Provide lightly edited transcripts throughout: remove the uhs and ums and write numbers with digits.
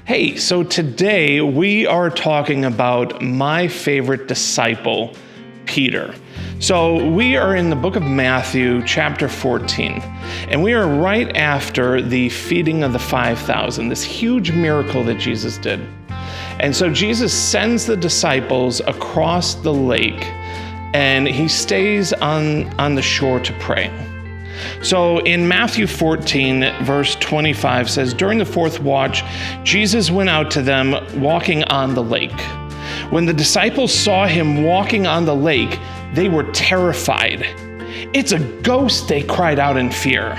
Hey, so today we are talking about my favorite disciple, Peter. So we are in the book of Matthew, chapter 14, and we are right after the feeding of the 5,000, this huge miracle that Jesus did. And so Jesus sends the disciples across the lake, and he stays on the shore to pray. So in Matthew 14, verse 25 says, "During the fourth watch, Jesus went out to them walking on the lake. When the disciples saw him walking on the lake, they were terrified. 'It's a ghost,' they cried out in fear.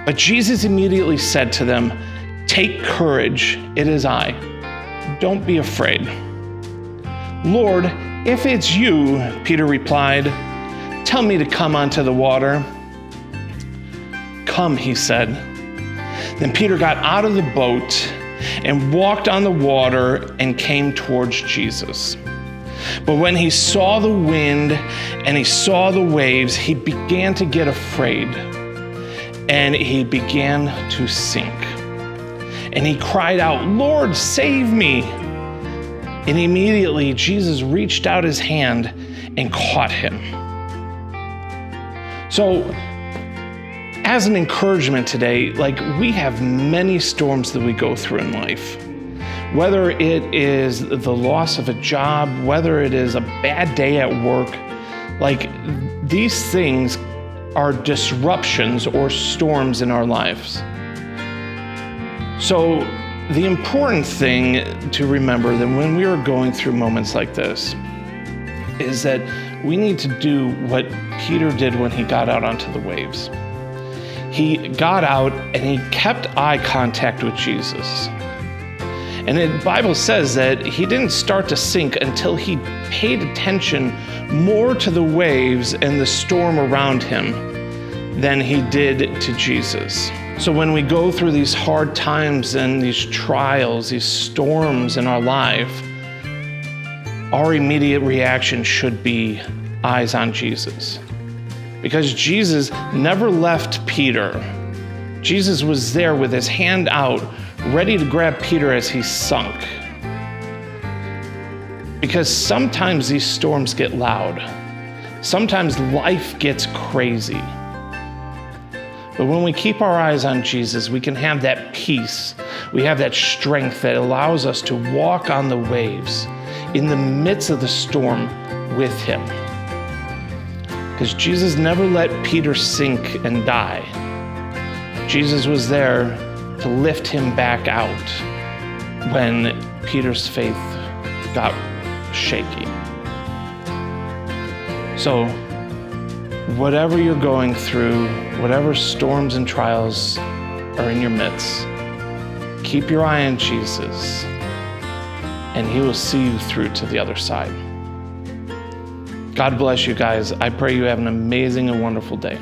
But Jesus immediately said to them, 'Take courage, it is I. Don't be afraid.' 'Lord, if it's you,' Peter replied, 'tell me to come onto the water.' 'Come,' he said. Then Peter got out of the boat and walked on the water and came towards Jesus. But when he saw the wind and he saw the waves, he began to get afraid, and he began to sink. And he cried out, 'Lord, save me!' And immediately Jesus reached out his hand and caught him." So, as an encouragement today, we have many storms that we go through in life. Whether it is the loss of a job, whether it is a bad day at work, these things are disruptions or storms in our lives. So the important thing to remember that when we are going through moments like this is that we need to do what Peter did when he got out onto the waves. He got out and he kept eye contact with Jesus. And the Bible says that he didn't start to sink until he paid attention more to the waves and the storm around him than he did to Jesus. So when we go through these hard times and these trials, these storms in our life, our immediate reaction should be eyes on Jesus. Because Jesus never left Peter. Jesus was there with his hand out, ready to grab Peter as he sunk. Because sometimes these storms get loud. Sometimes life gets crazy. But when we keep our eyes on Jesus, we can have that peace. We have that strength that allows us to walk on the waves in the midst of the storm with him. Because Jesus never let Peter sink and die. Jesus was there to lift him back out when Peter's faith got shaky. So, whatever you're going through, whatever storms and trials are in your midst, keep your eye on Jesus, and he will see you through to the other side. God bless you guys. I pray you have an amazing and wonderful day.